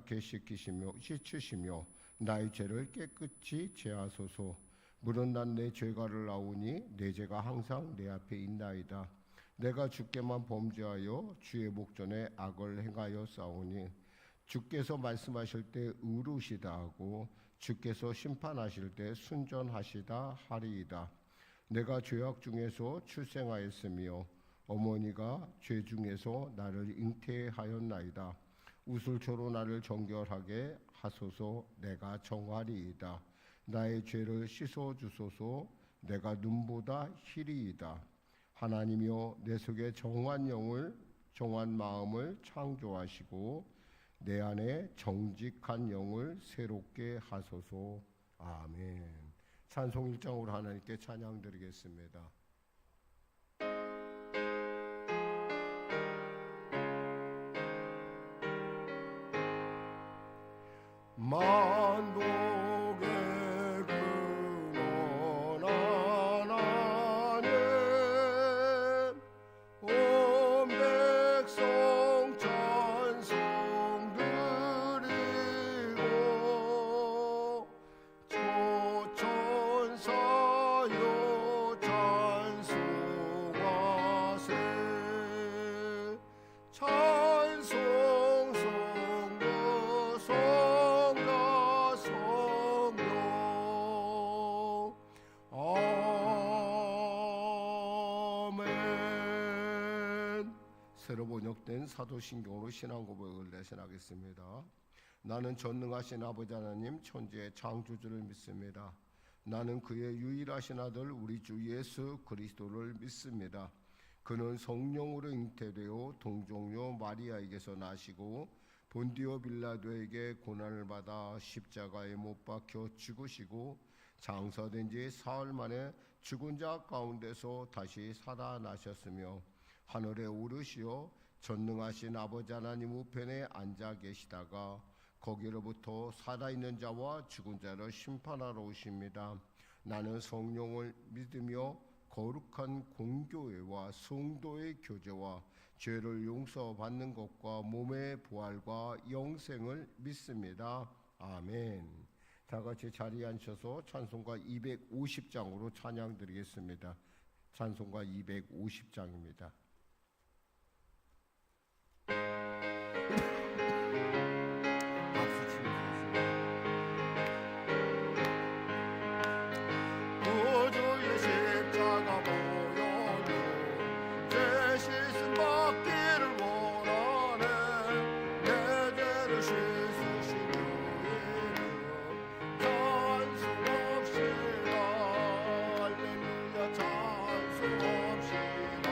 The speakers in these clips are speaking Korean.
깨끗하게 씻으시며 나의 죄를 깨끗이 제하소서. 물은 난 내 죄가를 아우니 내 죄가 항상 내 앞에 있나이다. 내가 주께만 범죄하여 주의 목전에 악을 행하여 싸우니 주께서 말씀하실 때 의로우시다 하고 주께서 심판하실 때 순전하시다 하리이다. 내가 죄악 중에서 출생하였으며 어머니가 죄 중에서 나를 잉태하였나이다. 우슬초로 나를 정결하게 하소서. 내가 정하리이다. 나의 죄를 씻어주소서. 내가 눈보다 희리이다. 하나님이여, 내 속에 정한 마음을 창조하시고 내 안에 정직한 영을 새롭게 하소서. 아멘. 찬송 1장으로 하나님께 찬양 드리겠습니다. 만복의 근원 하나님, 온 백성 찬송 드리고 초천사여 찬송하세. 찬송 성부 성가 성령. 아멘. 새로 번역된 사도신경으로 신앙고백을 대신하겠습니다. 나는 전능하신 아버지 하나님 천지의 창조주를 믿습니다. 나는 그의 유일하신 아들 우리 주 예수 그리스도를 믿습니다. 그는 성령으로 잉태되어 동정녀 마리아에게서 나시고 본디오 빌라도에게 고난을 받아 십자가에 못 박혀 죽으시고 장사된 지 사흘 만에 죽은 자 가운데서 다시 살아나셨으며 하늘에 오르시어 전능하신 아버지 하나님 우편에 앉아 계시다가 거기로부터 살아있는 자와 죽은 자를 심판하러 오십니다. 나는 성령을 믿으며 거룩한 공교회와 성도의 교제와 죄를 용서받는 것과 몸의 부활과 영생을 믿습니다. 아멘. 다 같이 자리에 앉으셔서 찬송가 250장으로 찬양 드리겠습니다. 찬송가 250장입니다. 찬송합시다.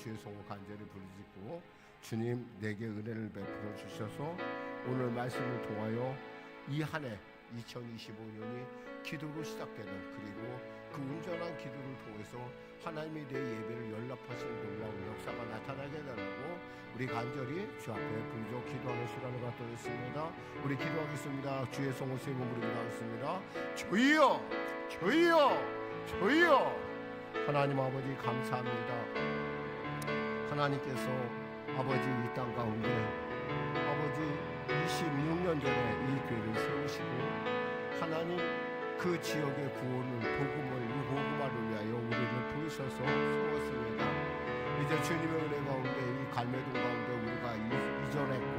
주의 성을 간절히 부르짖고 주님 내게 은혜를 베풀어 주셔서 오늘 말씀을 통하여 이 한 해 2025년이 기도로 시작되는, 그리고 그 온전한 기도를 통해서 하나님이 내 예배를 연락하시는 놀라운 역사가 나타나게 해달라고 우리 간절히 주 앞에 부르짖어 기도하는 시간을 갖도록 했습니다. 우리 기도하겠습니다. 주의 성을 세 번 부르기도 하겠습니다. 주여, 주여, 주여. 하나님 아버지 감사합니다. 하나님께서 아버지 이 땅 가운데 아버지 26년 전에 이 교회를 세우시고 하나님 그 지역의 구원을 복음화를 위하여 우리를 부르셔서 세웠습니다. 이제 주님의 은혜 가운데 이 갈매동 가운데 우리가 이전했고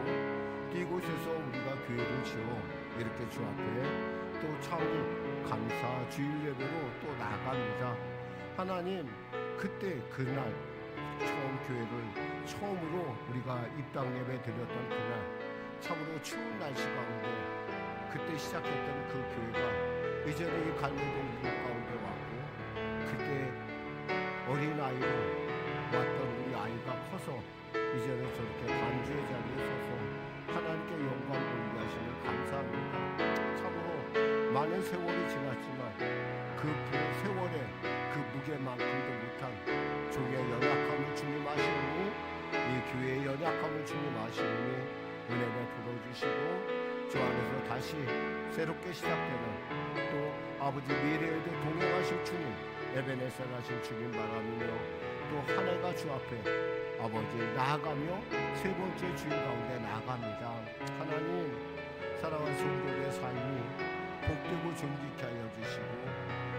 이곳에서 우리가 교회를 지어 이렇게 주 앞에 또 창립 감사 주일 예배로 또 나갑니다. 하나님 그때 그날 처음 교회를 처음으로 우리가 입당 예배 드렸던 그날 참으로 추운 날씨 가운데 그때 시작했던 그 교회가 이제는 이 갈매동 이곳 가운데 왔고 그때 어린아이로 왔던 우리 아이가 커서 이제는 저렇게 반주의 자리에 서서 하나님께 영광 돌리게 하시는 감사합니다. 참으로 많은 세월이 지났지만 그 세월에 그 무게만큼도 못한 종의 연약함을 주님 아시니 이 교회의 연약함을 주님 아시니 은혜 베풀어 주시고 주 안에서 다시 새롭게 시작되는 또 아버지 미래에도 동행하실 주님 에베네셀 하신 주님 바라며 또 한 해가 주 앞에 아버지 나아가며 세 번째 주일 가운데 나아갑니다. 하나님 사랑하는 성도의 삶이 복되고 존귀케 하여 주시고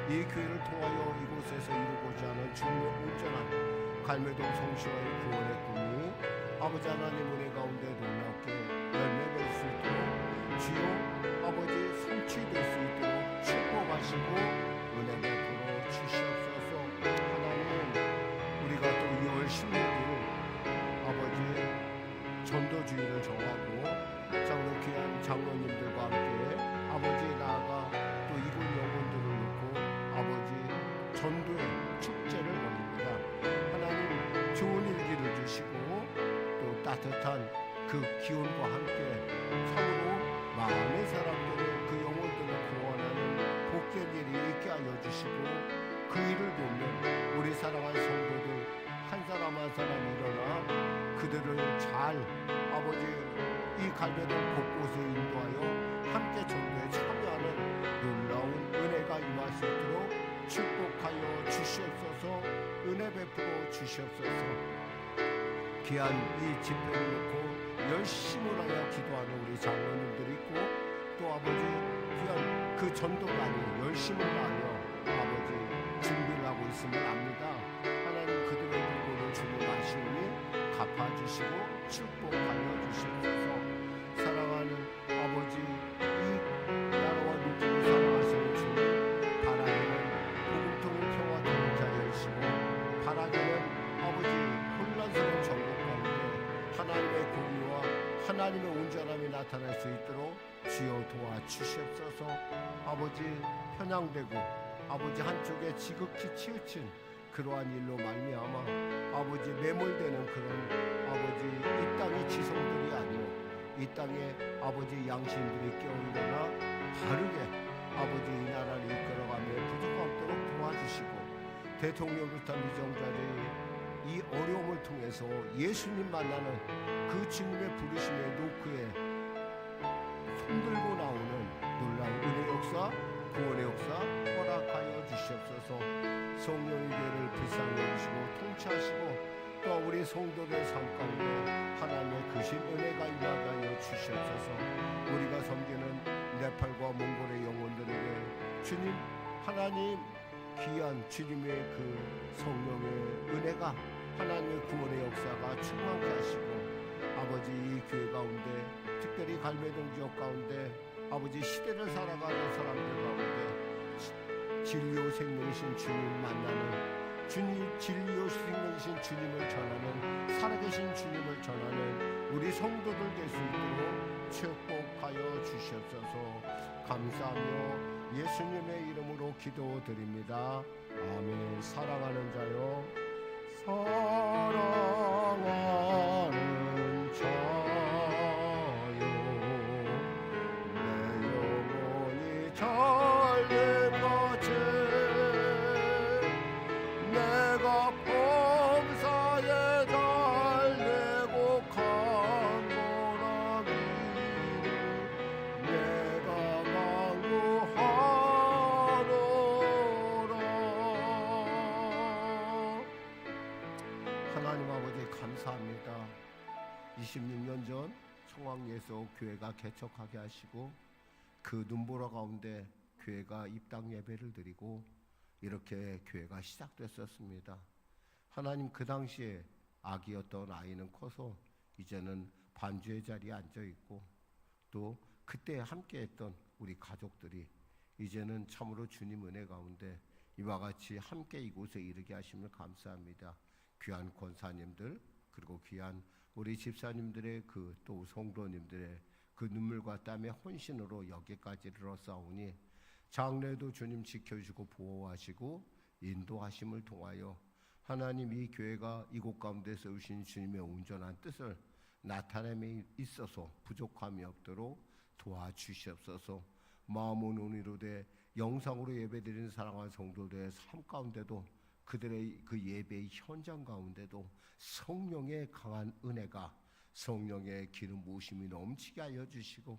이 교회를 통하여 이곳에서 이루고자 하는 주님의 온전한 갈매동 성시와의 구원의 꿈이 아버지 하나님 은혜 가운데 놀랍게 열매될 수 있도록 주여 아버지 성취될 수 있도록 축복하시고 은혜 베풀어 주시옵소서. 하나님 우리가 또 2월 16일 아버지 전도주의를 정하고 장로 귀한 장로님들과 함께 아버지 나아가 또 이곳 영혼들을 놓고 아버지 전도의 축제를 벌입니다. 하나님 좋은 일기를 주시고 또 따뜻한 그 기운과 함께 참으로 많은 사람들을 그 영혼들을 구원하는 복된 일이 있게 하여 주시고 그 일을 보면 우리 사랑하는 성도들 한 사람 한 사람 일어나 그들을 잘 아버지 이 갈매동 곳곳에 인도하여 함께 전도에 참여하는 놀라운 은혜가 임할 수 있도록 축복하여 주시옵소서. 은혜 베풀어 주시옵소서. 귀한 이 집회를 놓고 열심을 하여 기도하는 우리 장로님들이 있고 또 아버지 귀한 그 전도단이 열심을 다하여 아버지 준비를 하고 있음을 압니다. 하나님 그들의 부분을 주님 아시니 갚아주시고 축복하여 주시옵소서. 사랑하는 아버지 이 나라와 민족을 사랑하시는 주님 바라기는 복음통일 평화 통일자 열시고 바라기는 아버지 혼란스러운 전국 가운데 하나님의 공의와 하나님의 온전함이 나타날 수 있도록 주여 도와주시옵소서. 아버지 편향되고 아버지 한쪽에 지극히 치우친 그러한 일로 말미암아 아버지 매몰되는 그런 아버지 이 땅의 지성들이 아니오 이 땅에 아버지 양심들이 깨어일어나 바르게 아버지 이 나라를 이끌어가며 부족함도록 도와주시고 대통령 비롯한 위정자들이 이 어려움을 통해서 예수님 만나는 그 주님의 부르심의 노크에 손들고 나오는 놀라운 은혜 역사 구원의 역사 허락하여 주시옵소서. 성령의 교회를 불쌍히 여기시고 통치하시고 또 우리 성도들 삶 가운데 하나님의 크신 은혜가 임하게 하여 주시옵소서. 우리가 섬기는 네팔과 몽골의 영혼들에게 주님 하나님 귀한 주님의 그 성령의 은혜가 하나님의 구원의 역사가 충만케 하시고 아버지 이 교회 가운데 특별히 갈매동 지역 가운데 아버지 시대를 살아가는 사람들 가운데 진리요 생명이신 주님 만나는 주님 진리요 생명이신 주님을 전하는 살아계신 주님을 전하는 우리 성도들 될 수 있도록 축복하여 주시옵소서. 감사하며 예수님의 이름으로 기도드립니다. 아멘. 사랑하는 자요 사랑하는 자요 내 영혼이 잘릴같이 내가 범사에 달리고 강건하기를 내가 강구하노라. 하나님 아버지 감사합니다. 26년 전 청황리에서 교회가 개척하게 하시고 그 눈보라 가운데 교회가 입당 예배를 드리고 이렇게 교회가 시작됐었습니다. 하나님, 그 당시에 아기였던 아이는 커서 이제는 반주의 자리에 앉아있고 또 그때 함께했던 우리 가족들이 이제는 참으로 주님 은혜 가운데 이와 같이 함께 이곳에 이르게 하심을 감사합니다. 귀한 권사님들 그리고 귀한 우리 집사님들의 또 성도님들의 그 눈물과 땀의 헌신으로 여기까지 이르렀사오니 장래도 주님 지켜주시고 보호하시고 인도하심을 통하여 하나님 이 교회가 이곳 가운데 세우신 주님의 온전한 뜻을 나타냄에 있어서 부족함이 없도록 도와주시옵소서. 마음은 온유로 돼 영상으로 예배드리는 사랑하는 성도들의 삶 가운데도 그들의 그 예배의 현장 가운데도 성령의 강한 은혜가 성령의 기름 부으심이 넘치게 하여 주시고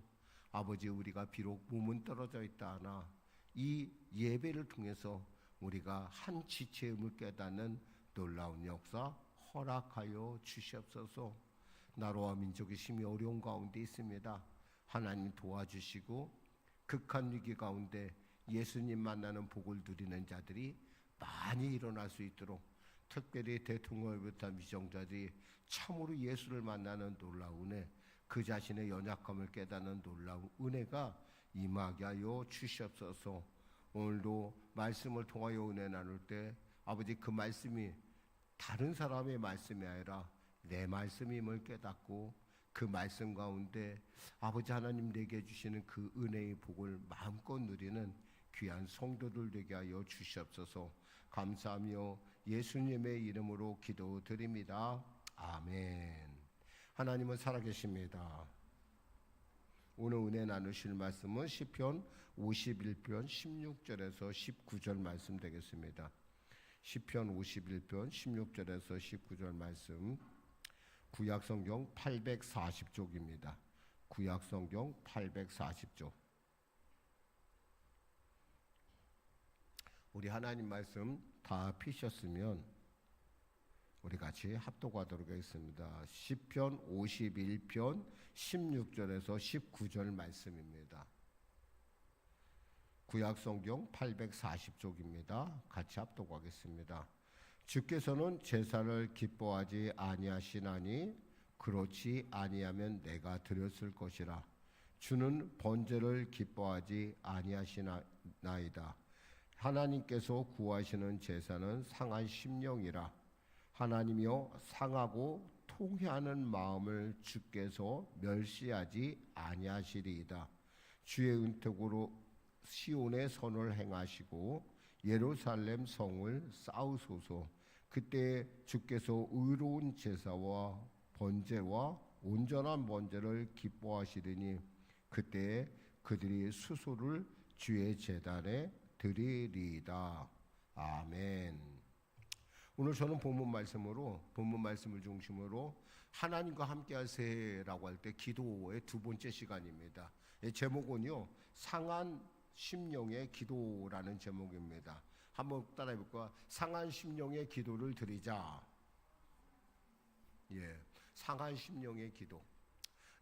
아버지, 우리가 비록 몸은 떨어져 있다 하나 이 예배를 통해서 우리가 한 지체임을 깨닫는 놀라운 역사 허락하여 주시옵소서. 나라와 민족의 심히 어려운 가운데 있습니다. 하나님 도와주시고 극한 위기 가운데 예수님 만나는 복을 누리는 자들이 많이 일어날 수 있도록 특별히 대통령을 비롯한 위정자들이 참으로 예수를 만나는 놀라운 은혜, 그 자신의 연약함을 깨닫는 놀라운 은혜가 임하게 하여 주시옵소서. 오늘도 말씀을 통하여 은혜 나눌 때 아버지, 그 말씀이 다른 사람의 말씀이 아니라 내 말씀임을 깨닫고 그 말씀 가운데 아버지 하나님 내게 주시는 그 은혜의 복을 마음껏 누리는 귀한 성도들 되게 하여 주시옵소서. 감사하며 예수님의 이름으로 기도드립니다. 아멘. 하나님은 살아계십니다. 오늘 은혜 나누실 말씀은 시편 51편 16절에서 19절 말씀 되겠습니다. 시편 51편 16절에서 19절 말씀, 구약성경 840쪽입니다. 구약성경 840쪽. 우리 하나님 말씀 다 피셨으면 우리 같이 합독하도록 하겠습니다. 시편 51편 16절에서 19절 말씀입니다. 구약성경 840쪽입니다. 같이 합독하겠습니다. 주께서는 제사를 기뻐하지 아니하시나니 그렇지 아니하면 내가 드렸을 것이라. 주는 번제를 기뻐하지 아니하시나이다. 하나님께서 구하시는 제사는 상한 심령이라. 하나님이여, 상하고 통회하는 마음을 주께서 멸시하지 아니하시리이다. 주의 은택으로 시온의 선을 행하시고 예루살렘 성을 쌓으소서. 그때 주께서 의로운 제사와 번제와 온전한 번제를 기뻐하시리니 그때 그들이 수소를 주의 제단에 드리리이다. 아멘. 오늘 저는 본문 말씀을 중심으로 하나님과 함께 하세요라고 할 때 기도의 두 번째 시간입니다. 제목은요, 상한 심령의 기도라는 제목입니다. 한번 따라해 볼까요? 상한 심령의 기도를 드리자. 예, 상한 심령의 기도.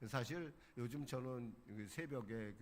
사실 요즘 저는 새벽에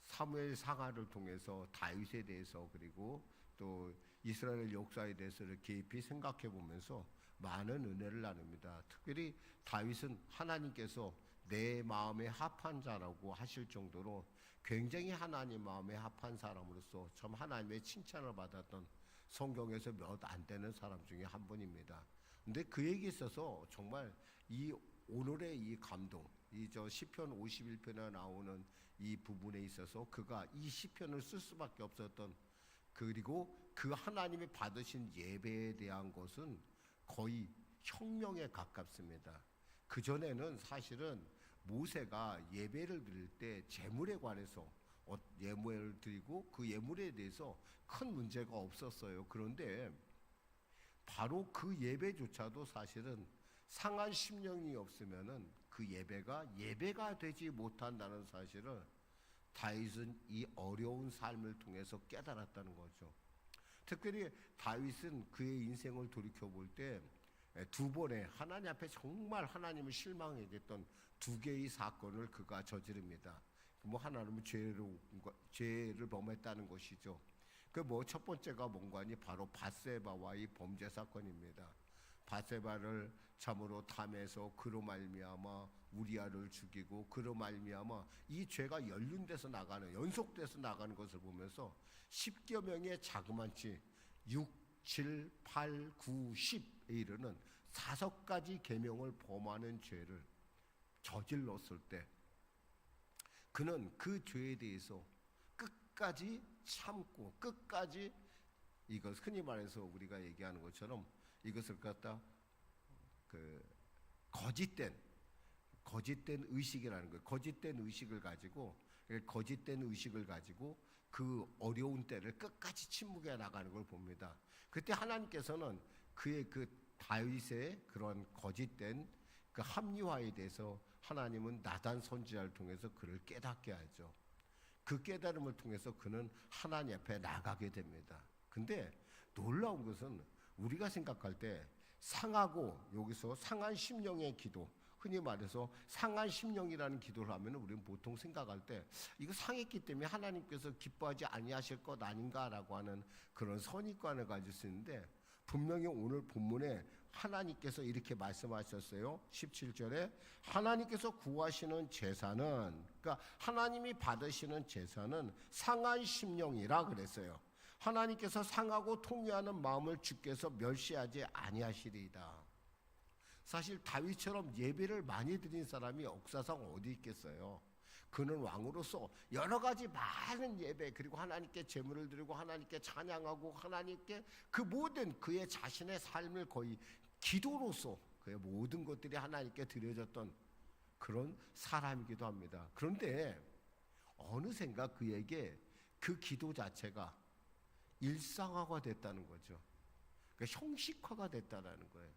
사무엘 상하를 통해서 다윗에 대해서 그리고 또 이스라엘 역사에 대해서 깊이 생각해 보면서 많은 은혜를 나눕니다. 특별히 다윗은 하나님께서 내 마음에 합한 자라고 하실 정도로 굉장히 하나님 마음에 합한 사람으로서 참 하나님의 칭찬을 받았던 성경에서 몇 안 되는 사람 중에 한 분입니다. 근데 그에게 있어서 정말 이 오늘의 이 감동, 이 시편 51편에 나오는 이 부분에 있어서 그가 이 시편을 쓸 수밖에 없었던 그리고 그 하나님이 받으신 예배에 대한 것은 거의 혁명에 가깝습니다. 그전에는 사실은 모세가 예배를 드릴 때 제물에 관해서 예물을 드리고 그 예물에 대해서 큰 문제가 없었어요. 그런데 바로 그 예배조차도 사실은 상한 심령이 없으면은 그 예배가 되지 못한다는 사실을 다윗은 이 어려운 삶을 통해서 깨달았다는 거죠. 특별히 다윗은 그의 인생을 돌이켜 볼 때 두 번의 하나님 앞에 정말 하나님을 실망하게 했던 두 개의 사건을 그가 저지릅니다. 하나님은 죄를 범했다는 것이죠. 첫 번째가 뭔가니 바로 밧세바와의 범죄 사건입니다. 밧세바를 참으로 탐해서 그로 말미암아 우리아를 죽이고 그로 말미암아 이 죄가 연속돼서 나가는 것을 보면서 10여 명의 자그만치 6, 7, 8, 9, 10에 이르는 5가지 계명을 범하는 죄를 저질렀을 때 그는 그 죄에 대해서 끝까지 참고 끝까지 이것 흔히 말해서 우리가 얘기하는 것처럼 이것을 갖다 거짓된 의식이라는 거예요. 거짓된 의식을 가지고 그 어려운 때를 끝까지 침묵해 나가는 걸 봅니다. 그때 하나님께서는 그의 그 다윗의 그런 거짓된 그 합리화에 대해서 하나님은 나단 선지자를 통해서 그를 깨닫게 하죠. 그 깨달음을 통해서 그는 하나님 앞에 나가게 됩니다. 근데 놀라운 것은 우리가 생각할 때 여기서 상한 심령의 기도, 흔히 말해서 상한 심령이라는 기도를 하면 우리는 보통 생각할 때 이거 상했기 때문에 하나님께서 기뻐하지 아니하실 것 아닌가라고 하는 그런 선입관을 가질 수 있는데 분명히 오늘 본문에 하나님께서 이렇게 말씀하셨어요. 17절에 하나님께서 구하시는 제사는, 그러니까 하나님이 받으시는 제사는 상한 심령이라 그랬어요. 하나님께서 상하고 통회하는 마음을 주께서 멸시하지 아니하시리이다. 사실 다윗처럼 예배를 많이 드린 사람이 역사상 어디 있겠어요. 그는 왕으로서 여러 가지 많은 예배, 그리고 하나님께 제물을 드리고 하나님께 찬양하고 하나님께 그 모든 그의 자신의 삶을 거의 기도로서 그의 모든 것들이 하나님께 드려졌던 그런 사람이기도 합니다. 그런데 어느샌가 그에게 그 기도 자체가 일상화가 됐다는 거죠. 그러니까 형식화가 됐다는 거예요.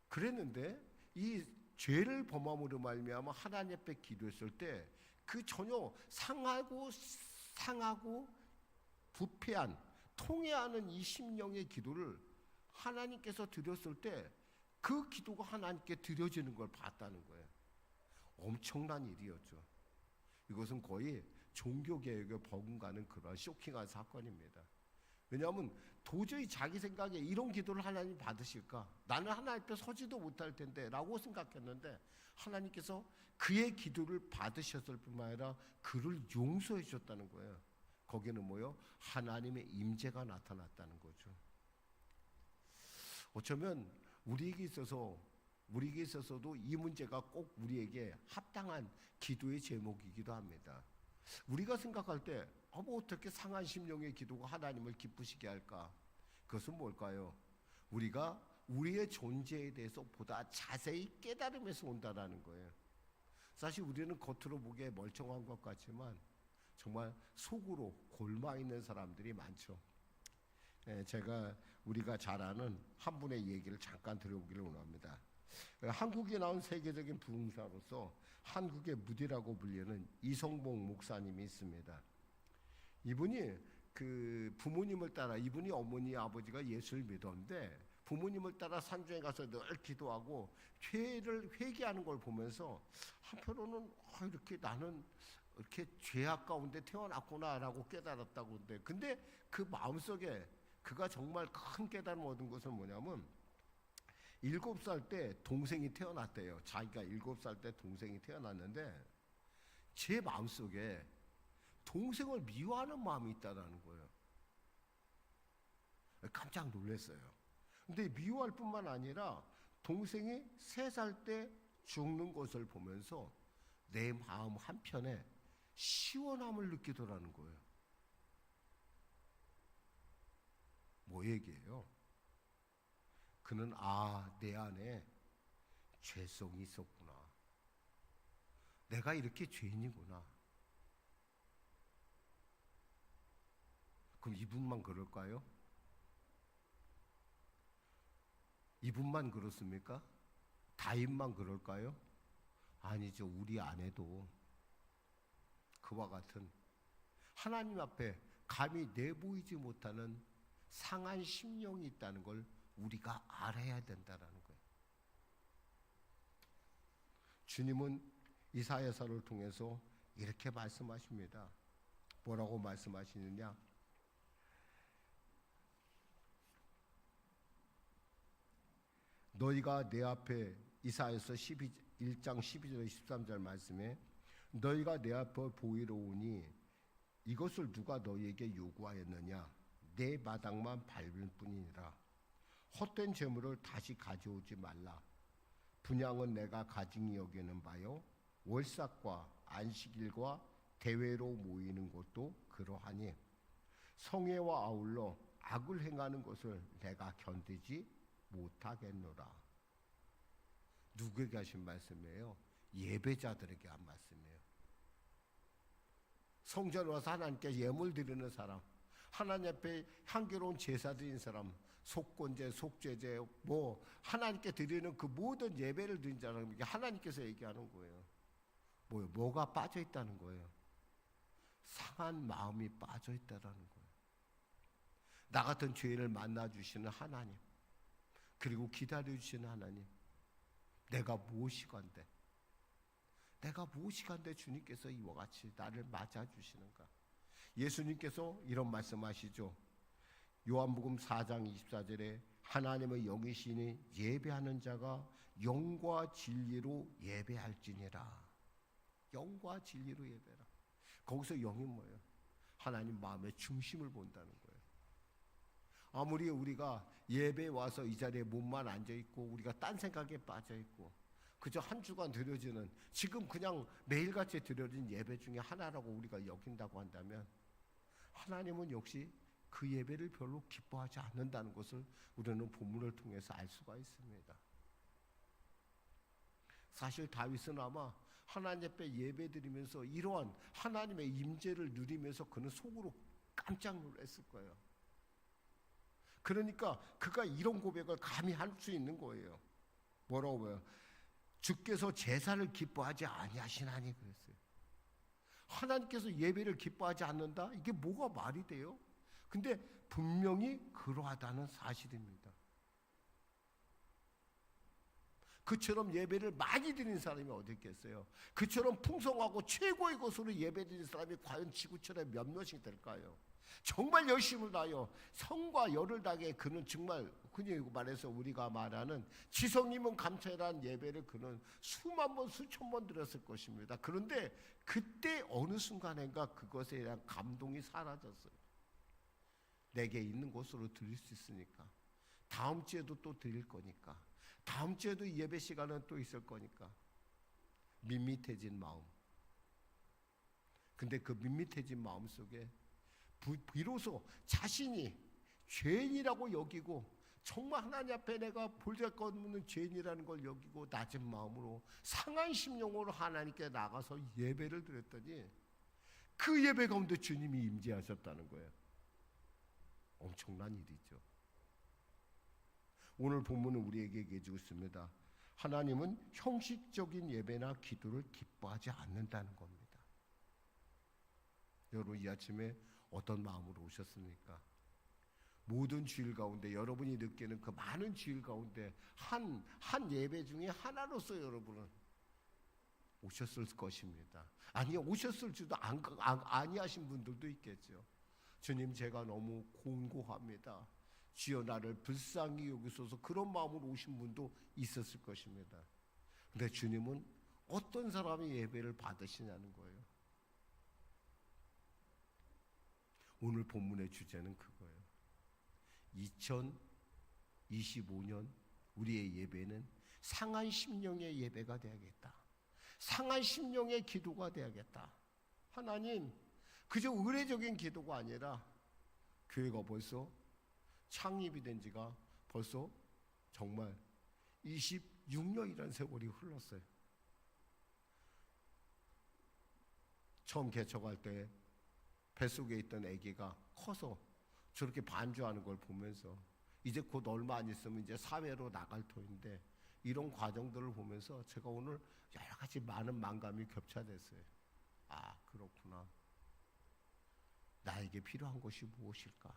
그랬는데 이 죄를 범함으로 말미암아 하나님 앞에 기도했을 때 그 전혀 상하고 부패한 통회하는 이 심령의 기도를 하나님께서 드렸을 때 그 기도가 하나님께 드려지는 걸 봤다는 거예요. 엄청난 일이었죠. 이것은 거의 종교개혁에 버금가는 그런 쇼킹한 사건입니다. 왜냐하면 도저히 자기 생각에 이런 기도를 하나님 받으실까? 나는 하나님 앞에 서지도 못할 텐데 라고 생각했는데 하나님께서 그의 기도를 받으셨을 뿐만 아니라 그를 용서해 주셨다는 거예요. 거기는 뭐요? 하나님의 임재가 나타났다는 거죠. 어쩌면 우리에게 있어서도 이 문제가 꼭 우리에게 합당한 기도의 제목이기도 합니다. 우리가 생각할 때 어떻게 상한 심령의 기도가 하나님을 기쁘시게 할까? 그것은 뭘까요? 우리가 우리의 존재에 대해서 보다 자세히 깨달으면서 온다라는 거예요. 사실 우리는 겉으로 보기에 멀쩡한 것 같지만 정말 속으로 골마 있는 사람들이 많죠. 우리가 잘 아는 한 분의 얘기를 잠깐 들어보기를 원합니다. 한국에 나온 세계적인 부흥사로서 한국의 무디라고 불리는 이성봉 목사님이 있습니다. 이분이 그 부모님을 따라, 이분이 어머니 아버지가 예수를 믿었는데 부모님을 따라 산중에 가서 늘 기도하고 죄를 회개하는 걸 보면서 한편으로는 이렇게 나는 이렇게 죄악 가운데 태어났구나라고 깨달았다고 하는데, 근데 그 마음속에 그가 정말 큰 깨달음을 얻은 것은 뭐냐면 7살 때 동생이 태어났대요. 자기가 7살 때 동생이 태어났는데 제 마음속에 동생을 미워하는 마음이 있다는 거예요. 깜짝 놀랐어요. 근데 미워할 뿐만 아니라 동생이 3살 때 죽는 것을 보면서 내 마음 한편에 시원함을 느끼더라는 거예요. 뭐 얘기해요? 그는 내 안에 죄성이 있었구나. 내가 이렇게 죄인이구나. 그럼 이분만 그럴까요? 이분만 그렇습니까? 다윗만 그럴까요? 아니죠. 우리 안에도 그와 같은 하나님 앞에 감히 내보이지 못하는 상한 심령이 있다는 걸 우리가 알아야 된다는 거예요. 주님은 이사야서를 통해서 이렇게 말씀하십니다. 뭐라고 말씀하시느냐? 너희가 내 앞에, 이사야서 1장 12절 13절 말씀에 너희가 내 앞에 보이러 오니 이것을 누가 너희에게 요구하였느냐? 내 마당만 밟을 뿐이니라. 헛된 재물을 다시 가져오지 말라. 분향은 내가 가증히 여기는 바요, 월삭과 안식일과 대회로 모이는 것도 그러하니 성회와 아울러 악을 행하는 것을 내가 견디지 못하겠노라. 누구에게 하신 말씀이에요? 예배자들에게 한 말씀이에요. 성전에 와서 하나님께 예물 드리는 사람, 하나님 앞에 향기로운 제사 드리는 사람, 속건제, 속죄제, 하나님께 드리는 그 모든 예배를 드린 사람에게 하나님께서 얘기하는 거예요. 뭐가 빠져 있다는 거예요? 상한 마음이 빠져 있다는 거예요. 나 같은 죄인을 만나 주시는 하나님, 그리고 기다려 주시는 하나님, 내가 무엇이간데 주님께서 이와 같이 나를 맞아 주시는가? 예수님께서 이런 말씀하시죠. 요한복음 4장 24절에 하나님의 영이시니 예배하는 자가 영과 진리로 예배할지니라. 영과 진리로 예배라. 거기서 영이 뭐예요? 하나님 마음의 중심을 본다는 거예요. 아무리 우리가 예배에 와서 이 자리에 몸만 앉아있고 우리가 딴 생각에 빠져있고 그저 한 주간 드려지는, 지금 그냥 매일같이 드려진 예배 중에 하나라고 우리가 여긴다고 한다면 하나님은 역시 그 예배를 별로 기뻐하지 않는다는 것을 우리는 본문을 통해서 알 수가 있습니다. 사실 다윗은 아마 하나님 앞에 예배드리면서 이러한 하나님의 임재를 누리면서 그는 속으로 깜짝 놀랐을 거예요. 그러니까 그가 이런 고백을 감히 할 수 있는 거예요. 뭐라고 해요? 주께서 제사를 기뻐하지 아니하시나니 그랬어요. 하나님께서 예배를 기뻐하지 않는다? 이게 뭐가 말이 돼요? 근데 분명히 그러하다는 사실입니다. 그처럼 예배를 많이 드리는 사람이 어디 있겠어요? 그처럼 풍성하고 최고의 것으로 예배 드리는 사람이 과연 지구촌에 몇 명씩 될까요? 정말 열심을 다하여 성과 열을 다해 그는 정말 흔히 말해서 우리가 말하는 지성이면 감찰한 예배를 그는 수만 번 수천 번 드렸을 것입니다. 그런데 그때 어느 순간인가 그것에 대한 감동이 사라졌어요. 내게 있는 곳으로 드릴 수 있으니까, 다음 주에도 또 드릴 거니까, 다음 주에도 예배 시간은 또 있을 거니까 밋밋해진 마음. 근데 그 밋밋해진 마음 속에 비로소 자신이 죄인이라고 여기고 정말 하나님 앞에 내가 볼것 없는 죄인이라는 걸 여기고 낮은 마음으로 상한 심령으로 하나님께 나가서 예배를 드렸더니 그 예배 가운데 주님이 임재하셨다는 거예요. 엄청난 일이죠. 오늘 본문은 우리에게 얘기해 주고 있습니다. 하나님은 형식적인 예배나 기도를 기뻐하지 않는다는 겁니다. 여러분, 이 아침에 어떤 마음으로 오셨습니까? 모든 주일 가운데 여러분이 느끼는 그 많은 주일 가운데 한 예배 중에 하나로서 여러분은 오셨을 것입니다. 아니, 오셨을지도 아니하신 분들도 있겠죠. 주님, 제가 너무 공고합니다. 주여 나를 불쌍히 여기소서, 그런 마음으로 오신 분도 있었을 것입니다. 근데 주님은 어떤 사람이 예배를 받으시냐는 거예요. 오늘 본문의 주제는 그거예요. 2025년 우리의 예배는 상한 심령의 예배가 되야겠다. 상한 심령의 기도가 되야겠다. 하나님, 그저 의례적인 기도가 아니라 교회가 벌써 창립이 된 지가 벌써 정말 26년이라는 세월이 흘렀어요. 처음 개척할 때 뱃속에 있던 아기가 커서 저렇게 반주하는 걸 보면서 이제 곧 얼마 안 있으면 이제 사회로 나갈 터인데, 이런 과정들을 보면서 제가 오늘 여러 가지 많은 만감이 겹쳐졌어요. 아, 그렇구나. 나에게 필요한 것이 무엇일까?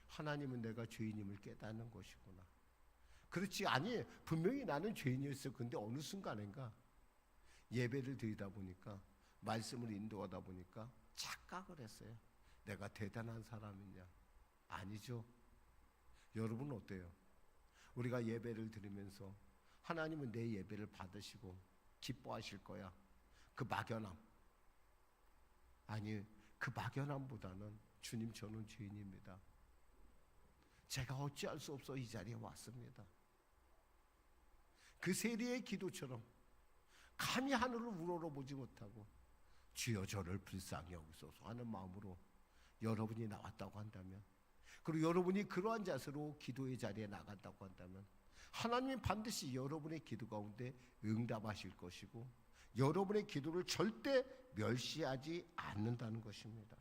하나님은 내가 죄인임을 깨닫는 것이구나. 그렇지, 아니, 분명히 나는 죄인이었어. 근데 어느 순간인가 예배를 드리다 보니까, 말씀을 인도하다 보니까 착각을 했어요. 내가 대단한 사람이냐? 아니죠. 여러분 어때요? 우리가 예배를 드리면서 하나님은 내 예배를 받으시고 기뻐하실 거야. 그 막연함. 아니, 그 막연함보다는 주님, 저는 죄인입니다. 제가 어찌할 수 없어 이 자리에 왔습니다. 그 세리의 기도처럼 감히 하늘을 우러러보지 못하고 주여 저를 불쌍히 여기소서 하는 마음으로 여러분이 나왔다고 한다면, 그리고 여러분이 그러한 자세로 기도의 자리에 나간다고 한다면, 하나님이 반드시 여러분의 기도 가운데 응답하실 것이고 여러분의 기도를 절대 멸시하지 않는다는 것입니다.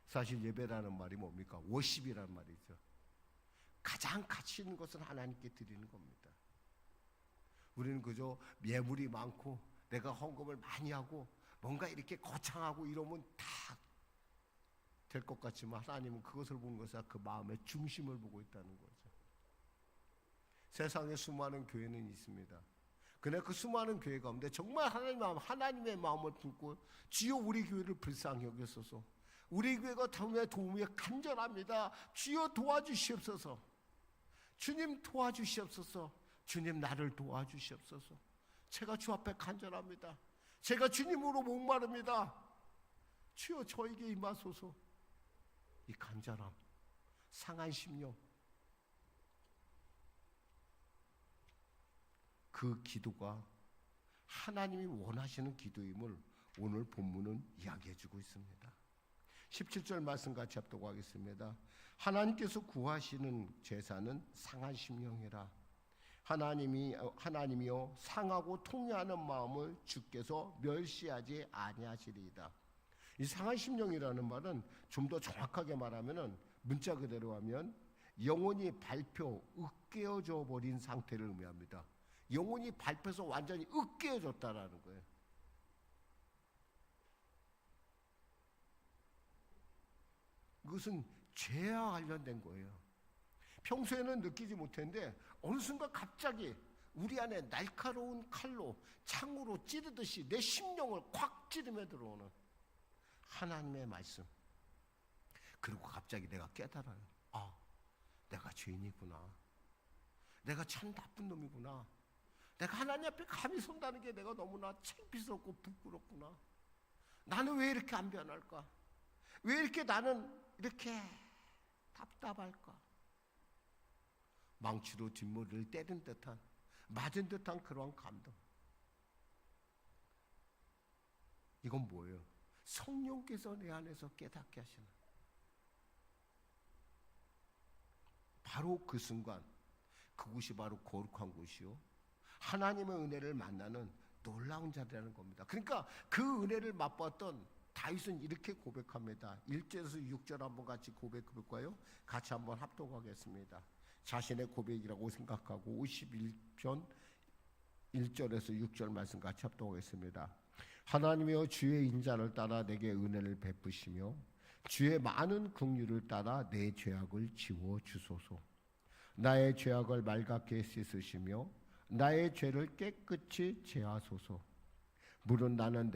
사실 예배라는 말이 뭡니까? 워십이라는 말이죠. 가장 가치 있는 것은 하나님께 드리는 겁니다. 우리는 그저 예물이 많고 내가 헌금을 많이 하고 뭔가 이렇게 거창하고 이러면 다 될 것 같지만, 하나님은 그것을 보는 것은 그 마음의 중심을 보고 있다는 거죠. 세상에 수많은 교회는 있습니다. 그러나 그 수많은 교회 가운데 정말 하나님의 마음을 품고 주여 우리 교회를 불쌍히 여기소서, 우리 교회가 도움에 간절합니다. 주여 도와주시옵소서. 주님 도와주시옵소서. 주님 나를 도와주시옵소서. 제가 주 앞에 간절합니다. 제가 주님으로 목마릅니다. 주여 저에게 임하소서. 이 간절함, 상한 심령, 그 기도가 하나님이 원하시는 기도임을 오늘 본문은 이야기해주고 있습니다. 17절 말씀 같이 합독하겠습니다. 하나님께서 구하시는 제사는 상한 심령이라. 하나님이여 상하고 통회하는 마음을 주께서 멸시하지 아니하시리이다. 이 상한 심령이라는 말은 좀 더 정확하게 말하면은, 문자 그대로 하면 영혼이 밟혀 으깨어져 버린 상태를 의미합니다. 영혼이 밟혀서 완전히 으깨어졌다라는 거예요. 이것은 죄와 관련된 거예요. 평소에는 느끼지 못했는데 어느 순간 갑자기 우리 안에 날카로운 칼로 창으로 찌르듯이 내 심령을 콱 찌르며 들어오는 하나님의 말씀. 그리고 갑자기 내가 깨달아요. 아, 내가 죄인이구나. 내가 참 나쁜 놈이구나. 내가 하나님 앞에 감히 선다는 게 내가 너무나 창피스럽고 부끄럽구나. 나는 왜 이렇게 안 변할까? 왜 이렇게 나는 이렇게 답답할까? 망치로 뒷머리를 때린 듯한, 맞은 듯한 그러한 감동. 이건 뭐예요? 성령께서 내 안에서 깨닫게 하시는, 바로 그 순간, 그곳이 바로 거룩한 곳이요, 하나님의 은혜를 만나는 놀라운 자리라는 겁니다. 그러니까 그 은혜를 맛봤던 다윗은 이렇게 고백합니다. 1절에서 6절 한번 같이 고백해볼까요? 같이 한번 합독하겠습니다. 자신의 고백이라고 생각하고 51편 1절에서 6절 말씀 같이 합독하겠습니다. 하나님이여 주의 인자를 따라 내게 은혜를 베푸시며 주의 많은 긍휼을 따라 내 죄악을 지워 주소서. 나의 죄악을 맑게 씻으시며 나의 죄를 깨끗이 제하소서. 물은 나는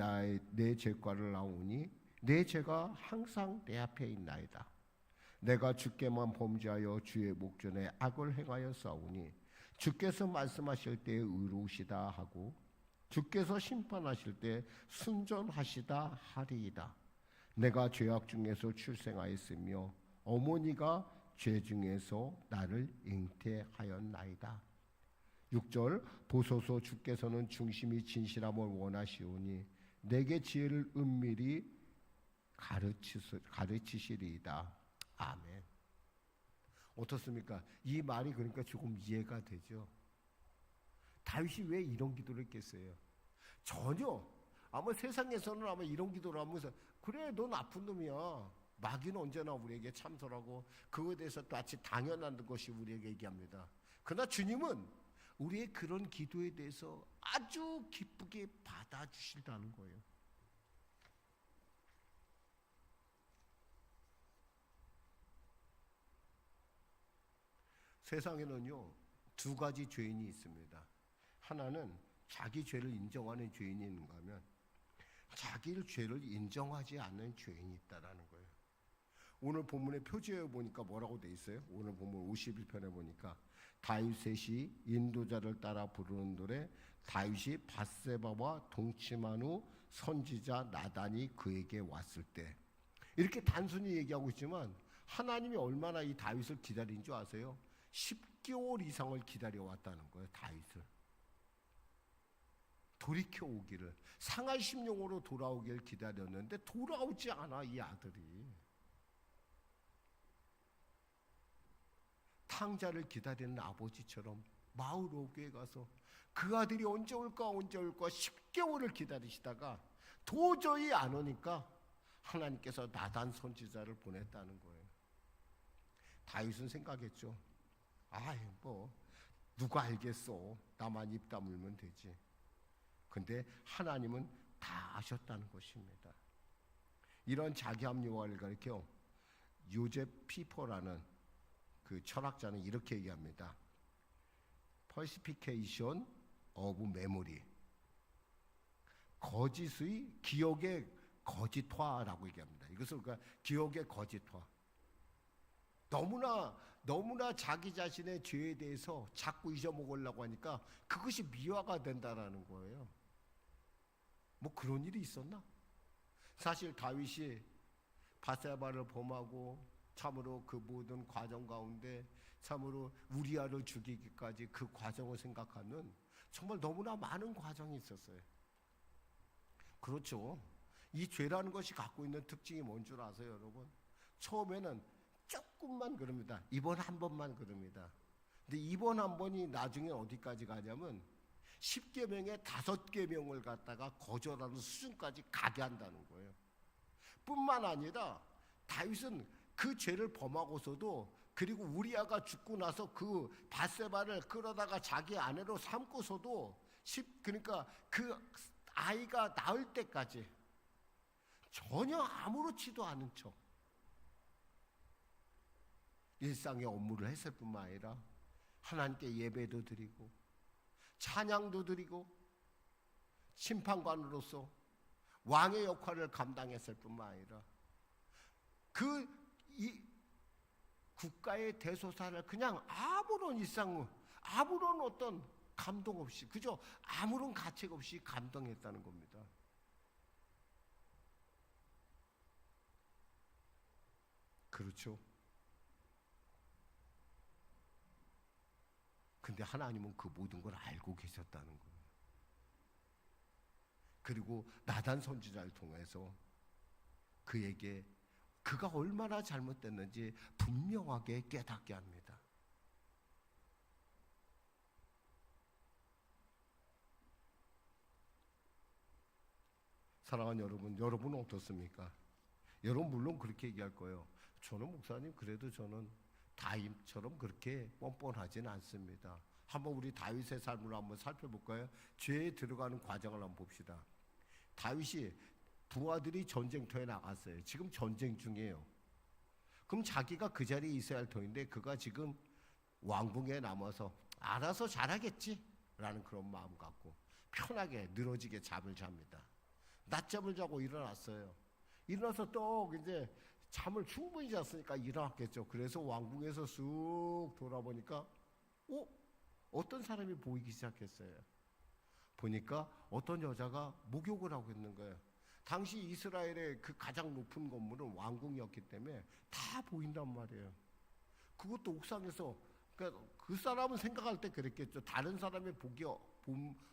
내 죄과를 나오니 내 죄가 항상 내 앞에 있나이다. 내가 주께만 범죄하여 주의 목전에 악을 행하여 싸우니 주께서 말씀하실 때 의로우시다 하고 주께서 심판하실 때 순전하시다 하리이다. 내가 죄악 중에서 출생하였으며 어머니가 죄 중에서 나를 잉태하였나이다. 6절 보소서 주께서는 중심이 진실함을 원하시오니 내게 지혜를 은밀히 가르치시리이다. 아멘. 어떻습니까? 이 말이 그러니까 조금 이해가 되죠. 다윗이 왜 이런 기도를 했겠어요? 전혀. 아마 세상에서는 아마 이런 기도를 하면서 그래 너 나쁜 놈이야. 마귀는 언제나 우리에게 참소하고 그거에 대해서 또 아주 당연한 것이 우리에게 얘기합니다. 그러나 주님은 우리의 그런 기도에 대해서 아주 기쁘게 받아주신다는 거예요. 세상에는요, 두 가지 죄인이 있습니다. 하나는 자기 죄를 인정하는 죄인이 있는가 하면 자기 죄를 인정하지 않는 죄인이 있다라는 거예요. 오늘 본문의 표지에 보니까 뭐라고 돼 있어요? 오늘 본문 51편에 보니까 다윗의 인도자를 따라 부르는 노래, 다윗이 밧세바와 동침한 후 선지자 나단이 그에게 왔을 때. 이렇게 단순히 얘기하고 있지만 하나님이 얼마나 이 다윗을 기다린 줄 아세요? 10개월 이상을 기다려왔다는 거예요. 다윗을 돌이켜 오기를, 상할 심령으로 돌아오기를 기다렸는데 돌아오지 않아. 이 아들이 탕자를 기다리는 아버지처럼 마을 오교에 가서 그 아들이 언제 올까 10개월을 기다리시다가 도저히 안 오니까 하나님께서 나단 선지자를 보냈다는 거예요. 다윗은 생각했죠. 뭐 누가 알겠어. 나만 입 다물면 되지. 근데 하나님은 다 아셨다는 것입니다. 이런 자기 합리화를 가리켜 요셉 피퍼라는 그 철학자는 이렇게 얘기합니다. Falsification of memory. 거짓의 기억의 거짓화라고 얘기합니다. 이것을 그러니까 기억의 거짓화. 너무나 자기 자신의 죄에 대해서 자꾸 잊어먹으려고 하니까 그것이 미화가 된다라는 거예요. 뭐 그런 일이 있었나? 사실 다윗이 밧세바를 범하고 참으로 그 모든 과정 가운데 참으로 우리아를 죽이기까지 그 과정을 생각하는 정말 너무나 많은 과정이 있었어요. 그렇죠. 이 죄라는 것이 갖고 있는 특징이 뭔 줄 아세요, 여러분? 처음에는 조금만 그럽니다. 이번 한 번만 그럽니다. 근데 이번 한 번이 나중에 어디까지 가냐면 10계명에 5계명을 갖다가 거절하는 수준까지 가게 한다는 거예요. 뿐만 아니라 다윗은 그 죄를 범하고서도, 그리고 우리아가 죽고 나서 그 밧세바를 끌어다가 자기 아내로 삼고서도 그러니까 그 아이가 나을 때까지 전혀 아무렇지도 않은 척 일상의 업무를 했을 뿐만 아니라 하나님께 예배도 드리고 찬양도 드리고 심판관으로서 왕의 역할을 감당했을 뿐만 아니라 이 국가의 대소사를 그냥 아무런 아무런 어떤 감동 없이, 그저 아무런 가책 없이 감동했다는 겁니다. 그렇죠. 근데 하나님은 그 모든 걸 알고 계셨다는 거예요. 그리고 나단 선지자를 통해서 그에게 그가 얼마나 잘못됐는지 분명하게 깨닫게 합니다. 사랑하는 여러분, 여러분은 어떻습니까? 여러분 물론 그렇게 얘기할 거예요. 저는 목사님 그래도 저는 다윗처럼 그렇게 뻔뻔하지는 않습니다. 한번 우리 다윗의 삶을 한번 살펴볼까요? 죄에 들어가는 과정을 한번 봅시다. 다윗이 부하들이 전쟁터에 나갔어요. 지금 전쟁 중이에요. 그럼 자기가 그 자리에 있어야 할 터인데 그가 지금 왕궁에 남아서 알아서 잘하겠지? 라는 그런 마음 갖고 편하게 늘어지게 잠을 잡니다. 낮잠을 자고 일어났어요. 일어나서 또 이제 잠을 충분히 잤으니까 일어났겠죠. 그래서 왕궁에서 쑥 돌아보니까 어떤 사람이 보이기 시작했어요. 보니까 어떤 여자가 목욕을 하고 있는 거예요. 당시 이스라엘의 그 가장 높은 건물은 왕궁이었기 때문에 다 보인단 말이에요. 그것도 옥상에서, 그러니까 그 사람은 생각할 때 그랬겠죠. 다른 사람이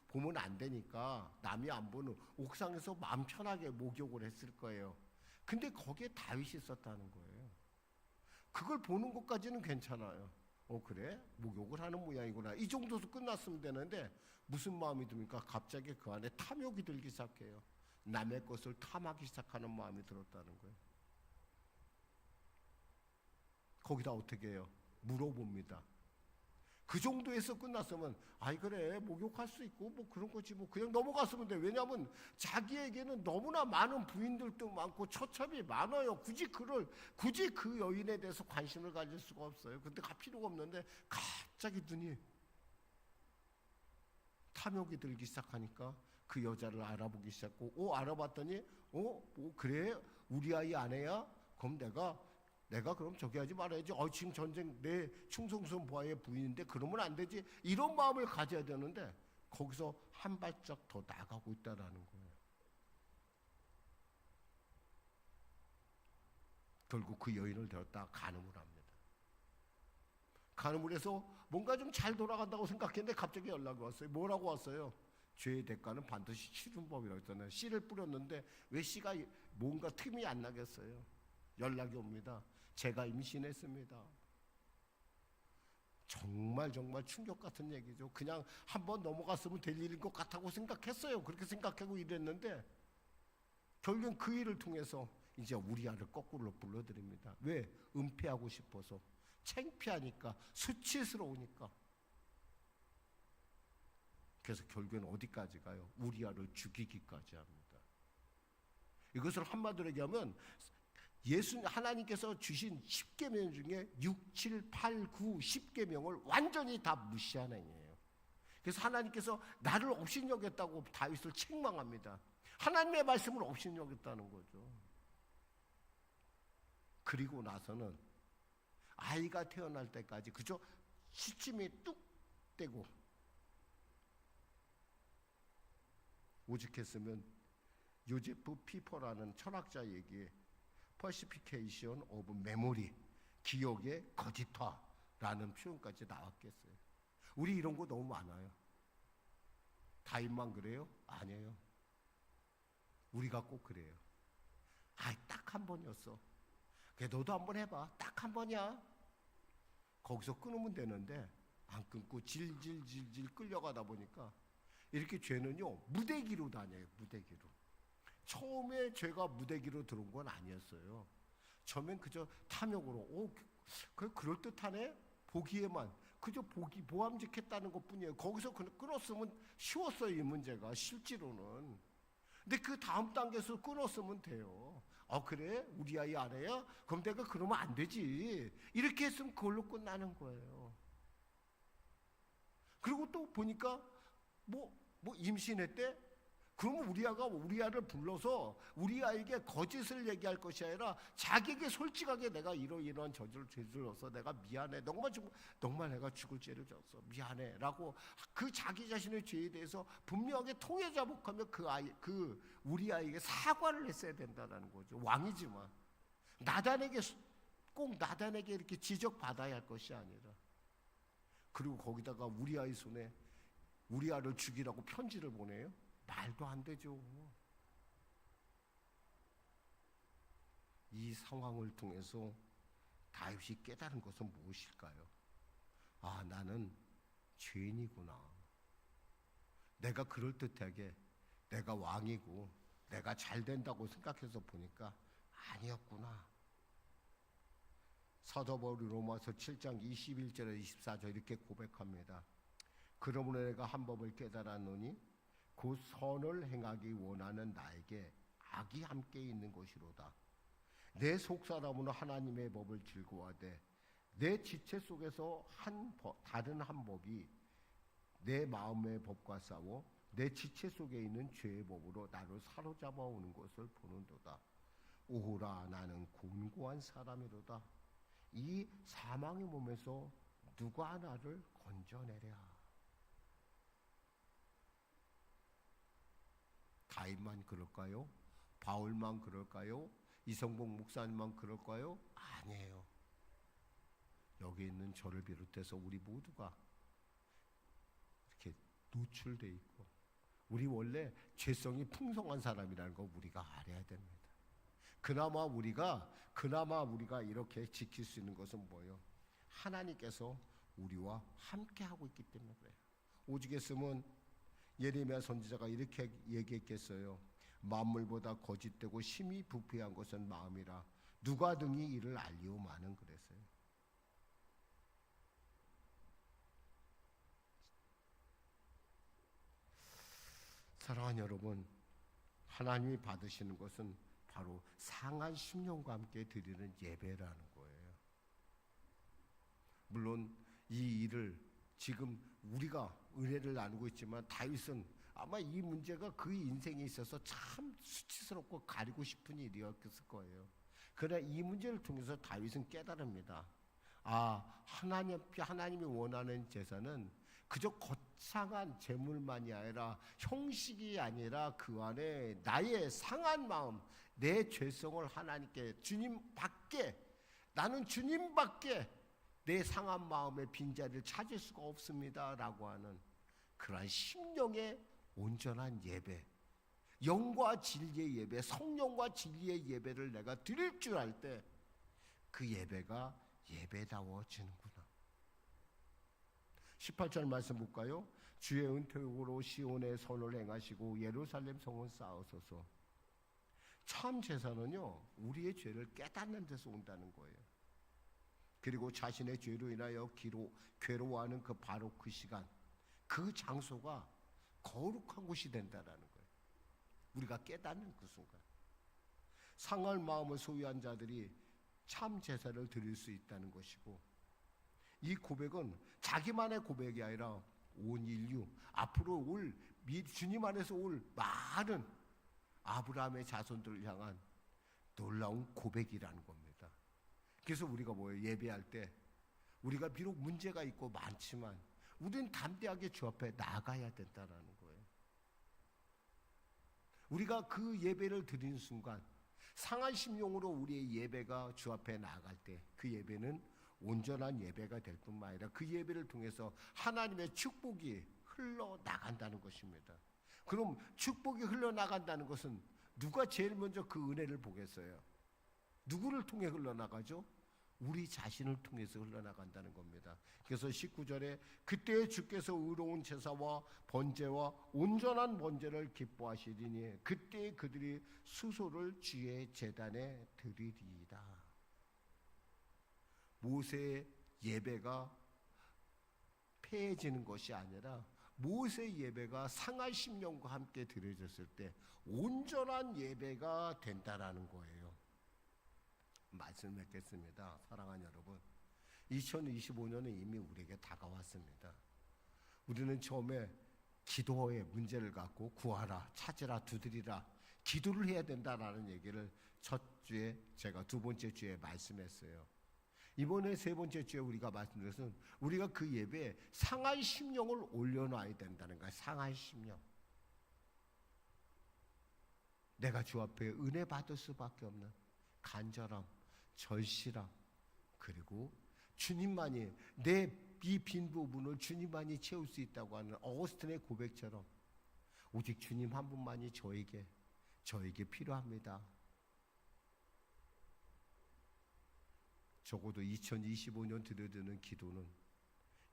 보면 안 되니까 남이 안 보는 옥상에서 마음 편하게 목욕을 했을 거예요. 근데 거기에 다윗이 있었다는 거예요. 그걸 보는 것까지는 괜찮아요. 그래? 목욕을 하는 모양이구나. 이 정도서 끝났으면 되는데 무슨 마음이 듭니까? 갑자기 그 안에 탐욕이 들기 시작해요. 남의 것을 탐하기 시작하는 마음이 들었다는 거예요. 거기다 어떻게 해요? 물어봅니다. 그 정도에서 끝났으면 아이 그래 목욕할 수 있고 뭐 그런 거지 뭐 그냥 넘어갔으면 돼. 왜냐하면 자기에게는 너무나 많은 부인들도 많고 처첩이 많아요. 굳이 그 여인에 대해서 관심을 가질 수가 없어요. 근데 갈 필요가 없는데 갑자기 눈이 탐욕이 들기 시작하니까 그 여자를 알아보기 시작하고 알아봤더니 그래 우리 아이 아내야? 그럼 내가 그럼 저기 하지 말아야지. 지금 전쟁 내 충성스러운 부하의 부인인데 그러면 안 되지. 이런 마음을 가져야 되는데 거기서 한 발짝 더 나가고 있다라는 거예요. 결국 그 여인을 데렸다 간음을 합니다. 간음을 해서 뭔가 좀 잘 돌아간다고 생각했는데 갑자기 연락이 왔어요. 뭐라고 왔어요? 죄의 대가는 반드시 치른 법이라고 했잖아요. 씨를 뿌렸는데 왜 씨가 뭔가 틈이 안 나겠어요? 연락이 옵니다. 제가 임신했습니다. 정말 충격 같은 얘기죠. 그냥 한번 넘어갔으면 될 일인 것 같다고 생각했어요. 그렇게 생각하고 일했는데 결국엔 그 일을 통해서 이제 우리아를 거꾸로 불러드립니다. 왜? 은폐하고 싶어서. 창피하니까, 수치스러우니까. 그래서 결국엔 어디까지 가요? 우리아를 죽이기까지 합니다. 이것을 한마디로 얘기하면 하나님께서 주신 10계명 중에 6, 7, 8, 9, 10계명을 완전히 다 무시한 행위예요. 그래서 하나님께서 나를 업신여겼다고 다윗을 책망합니다. 하나님의 말씀을 업신여겼다는 거죠. 그리고 나서는 아이가 태어날 때까지 그저 시침이 뚝 떼고 오죽했으면 요제프 피퍼라는 철학자 얘기에 Falsification of Memory, 기억의 거짓화라는 표현까지 나왔겠어요. 우리 이런 거 너무 많아요. 다윗만 그래요? 아니에요. 우리가 꼭 그래요. 딱 한 번이었어. 그래, 너도 한번 해봐. 딱 한 번이야. 거기서 끊으면 되는데 안 끊고 질질질질 끌려가다 보니까 이렇게 죄는요 무대기로 다녀요. 무대기로. 처음에 죄가 무대기로 들어온 건 아니었어요. 처음엔 그저 탐욕으로 그럴듯하네? 보기에만 그저 보암직했다는 것뿐이에요. 거기서 끊었으면 쉬웠어요. 이 문제가 실제로는. 근데 그 다음 단계에서 끊었으면 돼요. 그래? 우리 아이 아내야? 그럼 내가 그러면 안 되지. 이렇게 했으면 그걸로 끝나는 거예요. 그리고 또 보니까 임신했대? 그러면 우리 아이를 불러서 우리 아이에게 거짓을 얘기할 것이 아니라 자기에게 솔직하게 내가 이러이러한 죄를 져서 내가 미안해. 정말 내가 죽을 죄를 졌어. 미안해. 라고 그 자기 자신의 죄에 대해서 분명하게 통해자복하며 우리 아이에게 사과를 했어야 된다는 거죠. 왕이지만. 꼭 나단에게 이렇게 지적받아야 할 것이 아니라. 그리고 거기다가 우리 아이 손에 우리 아이를 죽이라고 편지를 보내요? 말도 안 되죠. 이 상황을 통해서 다윗이 깨달은 것은 무엇일까요? 나는 죄인이구나. 내가 그럴듯하게 내가 왕이고 내가 잘 된다고 생각해서 보니까 아니었구나. 사도 바울이 로마서 7장 21절에 24절 이렇게 고백합니다. 그러므로 내가 한 법을 깨달았노니 그 선을 행하기 원하는 나에게 악이 함께 있는 것이로다. 내 속사람으로 하나님의 법을 즐거워하되 내 지체 속에서 다른 한 법이 내 마음의 법과 싸워 내 지체 속에 있는 죄의 법으로 나를 사로잡아 오는 것을 보는도다. 오호라 나는 곤고한 사람이로다. 이 사망의 몸에서 누가 나를 건져내랴. 다윗만 그럴까요? 바울만 그럴까요? 이성복 목사님만 그럴까요? 아니에요. 여기 있는 저를 비롯해서 우리 모두가 이렇게 노출돼 있고 우리 원래 죄성이 풍성한 사람이라는 거 우리가 알아야 됩니다. 그나마 우리가 이렇게 지킬 수 있는 것은 뭐예요? 하나님께서 우리와 함께 하고 있기 때문에 그래요. 오죽 했으면 예레미야 선지자가 이렇게 얘기했겠어요. 만물보다 거짓되고 심히 부패한 것은 마음이라 누가 등이 이를 알리오마는 그랬어요. 사랑하는 여러분, 하나님이 받으시는 것은 바로 상한 심령과 함께 드리는 예배라는 거예요. 물론 이 일을 지금 우리가 은혜를 나누고 있지만 다윗은 아마 이 문제가 그 인생에 있어서 참 수치스럽고 가리고 싶은 일이었을 거예요. 그러나 이 문제를 통해서 다윗은 깨달습니다. 하나님이 원하는 제사는 그저 거창한 제물만이 아니라 형식이 아니라 그 안에 나의 상한 마음, 내 죄성을 하나님께 나는 주님밖에 내 상한 마음의 빈자리를 찾을 수가 없습니다 라고 하는 그러한 심령의 온전한 예배, 영과 진리의 예배, 성령과 진리의 예배를 내가 드릴 줄 알 때 그 예배가 예배다워지는구나. 18절 말씀 볼까요? 주의 은택으로 시온의 선을 행하시고 예루살렘 성을 쌓으소서. 참 제사는요, 우리의 죄를 깨닫는 데서 온다는 거예요. 그리고 자신의 죄로 인하여 괴로워하는 바로 그 시간, 그 장소가 거룩한 곳이 된다는 거예요. 우리가 깨닫는 그 순간, 상할 마음을 소유한 자들이 참 제사를 드릴 수 있다는 것이고, 이 고백은 자기만의 고백이 아니라 온 인류, 앞으로 주님 안에서 올 많은 아브라함의 자손들을 향한 놀라운 고백이라는 겁니다. 그래서 우리가 예배할 때 우리가 비록 문제가 있고 많지만 우리는 담대하게 주 앞에 나가야 된다는 거예요. 우리가 그 예배를 드리는 순간 상한 심령으로 우리의 예배가 주 앞에 나아갈 때 그 예배는 온전한 예배가 될 뿐만 아니라 그 예배를 통해서 하나님의 축복이 흘러나간다는 것입니다. 그럼 축복이 흘러나간다는 것은 누가 제일 먼저 그 은혜를 보겠어요? 누구를 통해 흘러나가죠? 우리 자신을 통해서 흘러나간다는 겁니다. 그래서 19절에 그때 주께서 의로운 제사와 번제와 온전한 번제를 기뻐하시리니 그때 그들이 수소를 주의 제단에 드리리이다. 모세의 예배가 폐해지는 것이 아니라 모세의 예배가 상할 심령과 함께 드려졌을 때 온전한 예배가 된다라는 거예요. 말씀 맺겠습니다. 사랑하는 여러분, 2025년은 이미 우리에게 다가왔습니다. 우리는 처음에 기도의 문제를 갖고 구하라, 찾으라, 두드리라, 기도를 해야 된다라는 얘기를 첫 주에 제가 두 번째 주에 말씀했어요. 이번에 세 번째 주에 우리가 말씀드린 것은 우리가 그 예배에 상한 심령을 올려놔야 된다는 거예요. 상한 심령. 내가 주 앞에 은혜 받을 수밖에 없는 간절함, 절실함, 그리고 주님만이 내 이 빈 부분을 주님만이 채울 수 있다고 하는 어거스틴의 고백처럼 오직 주님 한 분만이 저에게 필요합니다. 적어도 2025년 드려드는 기도는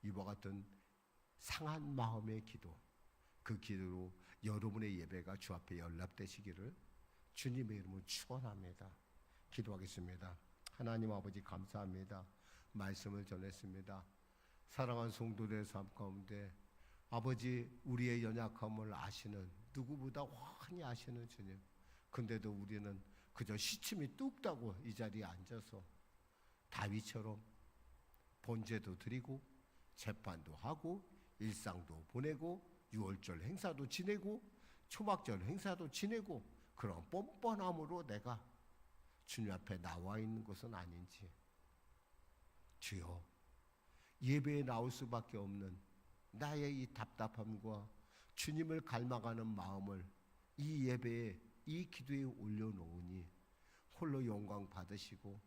이와 같은 상한 마음의 기도, 그 기도로 여러분의 예배가 주 앞에 연락되시기를 주님의 이름으로 축원합니다. 기도하겠습니다. 하나님 아버지 감사합니다. 말씀을 전했습니다. 사랑하는 성도들의 삶 가운데 아버지 우리의 연약함을 아시는, 누구보다 환히 아시는 주님, 근데도 우리는 그저 시침이 뚝다고 이 자리에 앉아서 다윗처럼 번제도 드리고 재판도 하고 일상도 보내고 유월절 행사도 지내고 초막절 행사도 지내고 그런 뻔뻔함으로 내가 주님 앞에 나와 있는 것은 아닌지, 주여, 예배에 나올 수밖에 없는 나의 이 답답함과 주님을 갈망하는 마음을 이 예배에, 이 기도에 올려놓으니 홀로 영광 받으시고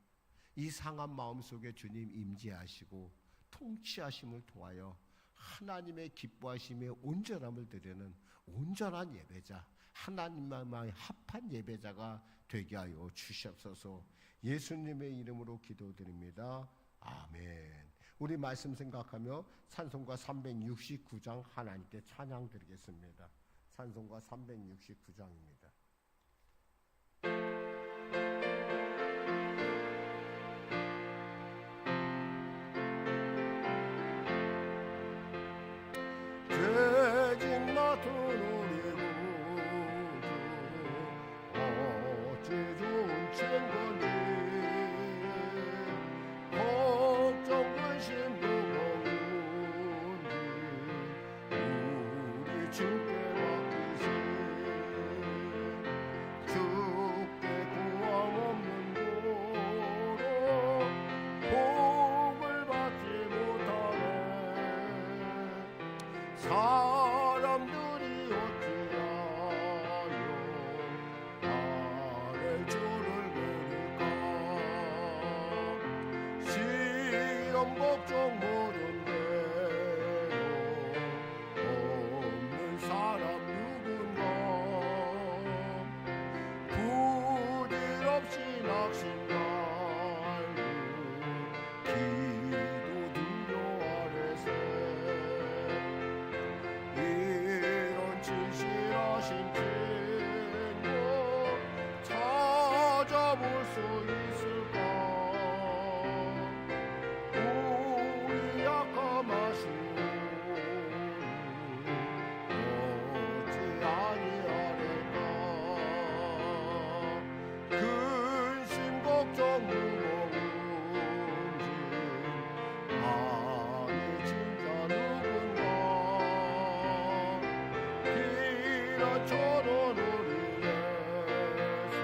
이 상한 마음 속에 주님 임재하시고 통치하심을 통하여 하나님의 기뻐하심에 온전함을 드리는 온전한 예배자, 하나님만의 합한 예배자가 되게 하여 주시옵소서. 예수님의 이름으로 기도드립니다. 아멘. 우리 말씀 생각하며 찬송가 369장 하나님께 찬양 드리겠습니다. 찬송가 369장입니다. 죄진 맡은 우리 구주 어찌 좋은 친구니 걱정 근심 무거운지 우리 주께 맡기세. 주께 고함 없는 도로 복을 받지 못하네. 사람들이 어찌하여 나를 주를 모를까. 시험 걱정 모든 대로 없는 사람 누군가. 부질없이 낙심 말고 기도 들려 아래세. 이런 진실하신 친구 찾아볼 수 있을까. 우리 약함하시오니 어찌 아니하리까. 근심 걱정 무거운지 아니 진짜 누군가. 길어처럼 우리 예수